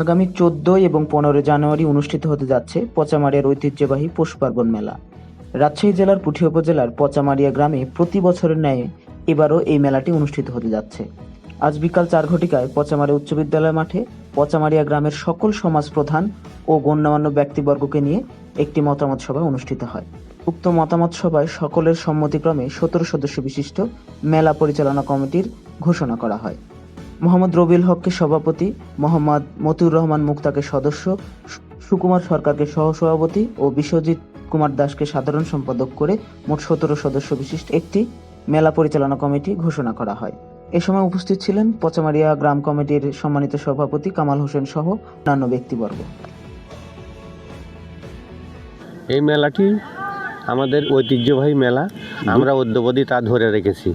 আগামী ১৪ এবং ১৫ জানুয়ারি অনুষ্ঠিত হতে যাচ্ছে পচামারিয়ার ঐতিহ্যবাহী পৌষ পার্বণ মেলা। রাজশাহী জেলার পুঠিয়া উপজেলার পচামারিয়া গ্রামে প্রতি বছরের ন্যায় এবারও এই মেলাটি অনুষ্ঠিত হতে যাচ্ছে। আজ বিকাল ৪ ঘটিকায় পচামারিয়া উচ্চ বিদ্যালয় মাঠে পচামারিয়া গ্রামের সকল সমাজ প্রধান ও গণ্যমান্য ব্যক্তিবর্গকে নিয়ে একটি মতামত সভা অনুষ্ঠিত হয়। উক্ত মতামত সভায় সকলের সম্মতিক্রমে ১৭ সদস্য বিশিষ্ট মেলা পরিচালনা কমিটির ঘোষণা করা হয়। মোহাম্মদ রবিউল হককে সভাপতি, মোহাম্মদ মতিউর রহমান মুক্তাকে সদস্য, সুকুমার সরকারকে সহসভাপতি ও বিশ্বজিৎ কুমার দাসকে সাধারণ সম্পাদক করে মোট ১৭ সদস্য বিশিষ্ট একটি মেলা পরিচালনা কমিটি ঘোষণা করা হয়। এ সময় উপস্থিত ছিলেন পচামারিয়া গ্রাম কমিটির সম্মানিত সভাপতি কামাল হোসেন সহ অন্যান্য ব্যক্তিবর্গ। এই মেলাটি আমাদের ঐতিহ্যবাহী মেলা, আমরা অদ্যাবধি তা ধরে রেখেছি।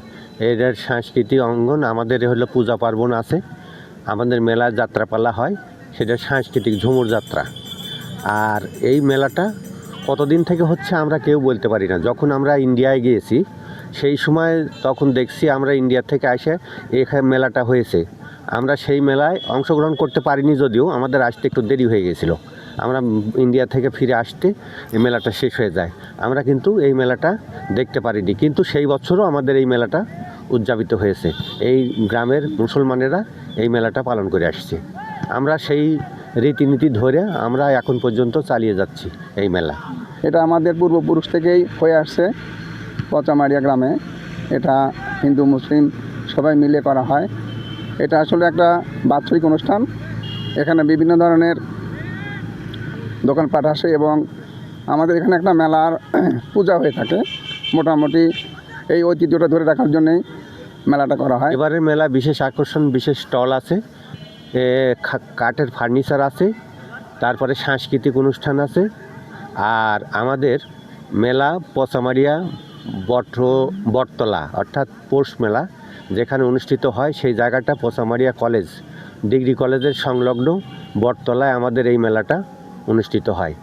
এটার সাংস্কৃতিক অঙ্গন আমাদের হলো পূজা পার্বণ আছে, আমাদের মেলা যাত্রাপালা হয়, সেটা সাংস্কৃতিক ঝুমুর যাত্রা। আর এই মেলাটা কতদিন থেকে হচ্ছে আমরা কেউ বলতে পারি না। যখন আমরা ইন্ডিয়ায় গিয়েছি সেই সময় তখন দেখছি আমরা ইন্ডিয়া থেকে এসে এখানে মেলাটা হয়েছে। আমরা সেই মেলায় অংশগ্রহণ করতে পারিনি, যদিও আমাদের আসতে একটু দেরি হয়ে গেছিলো। আমরা ইন্ডিয়া থেকে ফিরে আসতে এই মেলাটা শেষ হয়ে যায়, আমরা কিন্তু এই মেলাটা দেখতে পারিনি। কিন্তু সেই বছরও আমাদের এই মেলাটা উদযাপিত হয়েছে। এই গ্রামের মুসলমানেরা এই মেলাটা পালন করে আসছে। আমরা সেই রীতিনীতি ধরে আমরা এখন পর্যন্ত চালিয়ে যাচ্ছি এই মেলা। এটা আমাদের পূর্বপুরুষ থেকেই হয়ে আসছে পচামারিয়া গ্রামে। এটা হিন্দু মুসলিম সবাই মিলে করা হয়। এটা আসলে একটা বাৎসরিক অনুষ্ঠান। এখানে বিভিন্ন ধরনের দোকানপাট আসে এবং আমাদের এখানে একটা মেলার পূজা হয়ে থাকে। মোটামুটি এই ঐতিহ্যটা ধরে রাখার জন্যেই মেলাটা করা হয়। এবারের মেলা বিশেষ আকর্ষণ, বিশেষ স্টল আছে, কাঠের ফার্নিচার আছে, তারপরে সাংস্কৃতিক অনুষ্ঠান আছে। আর আমাদের মেলা পচামারিয়া বটতলা অর্থাৎ পৌষ মেলা যেখানে অনুষ্ঠিত হয় সেই জায়গাটা পচামারিয়া কলেজ, ডিগ্রি কলেজের সংলগ্ন বটতলায় আমাদের এই মেলাটা অনুষ্ঠিত হয়।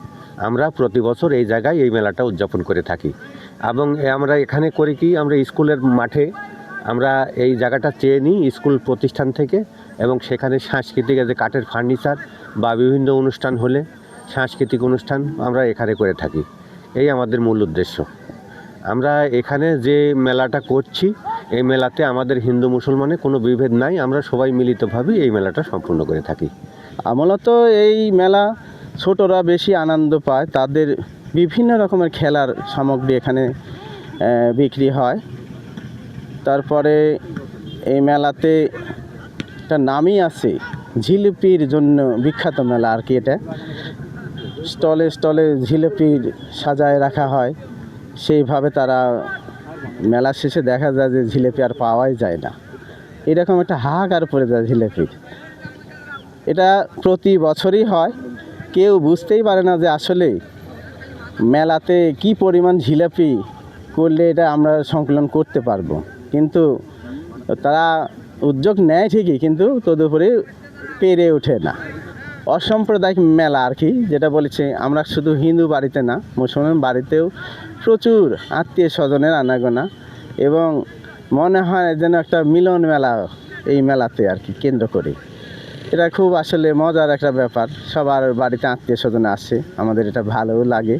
আমরা প্রতি বছর এই জায়গায় এই মেলাটা উদযাপন করে থাকি। এবং আমরা এখানে করি কি, আমরা স্কুলের মাঠে আমরা এই জায়গাটা চেয়ে নিই স্কুল প্রতিষ্ঠান থেকে, এবং সেখানে সাংস্কৃতিক যে কাঠের ফার্নিচার বা বিভিন্ন অনুষ্ঠান হলে সাংস্কৃতিক অনুষ্ঠান আমরা এখানে করে থাকি। এই আমাদের মূল উদ্দেশ্য। আমরা এখানে যে মেলাটা করছি এই মেলাতে আমাদের হিন্দু মুসলমানে কোনো বিভেদ নাই, আমরা সবাই মিলিতভাবে এই মেলাটা সম্পূর্ণ করে থাকি। মূলত এই মেলা ছোটরা বেশি আনন্দ পায়, তাদের বিভিন্ন রকমের খেলার সামগ্রী এখানে বিক্রি হয়। তারপরে এই মেলাতে একটা নামই আছে, জিলিপির জন্য বিখ্যাত মেলা আর কি। এটা স্টলে স্টলে জিলিপির সাজায় রাখা হয়, সেইভাবে তারা মেলা শেষে দেখা যায় যে জিলিপি আর পাওয়াই যায় না, এরকম একটা হাহাকার পড়ে যায় জিলিপির। এটা প্রতি বছরই হয়, কেউ বুঝতেই পারে না যে আসলে মেলাতে কি পরিমাণ জিলিপি করলে এটা আমরা সংকলন করতে পারবো। কিন্তু তারা উদ্যোগ নেয় ঠিকই, কিন্তু তদুপরি পেরে ওঠে না। অসাম্প্রদায়িক মেলা আর কি, যেটা বলেছে আমরা শুধু হিন্দু বাড়িতে না, মুসলমান বাড়িতেও প্রচুর আত্মীয় স্বজনের আনাগোনা, এবং মনে হয় যেন একটা মিলন মেলা এই মেলাতে আর কি কেন্দ্র করে। এটা খুব আসলে মজার একটা ব্যাপার, সবার বাড়িতে আত্মীয় স্বজন আসে, আমাদের এটা ভালোও লাগে।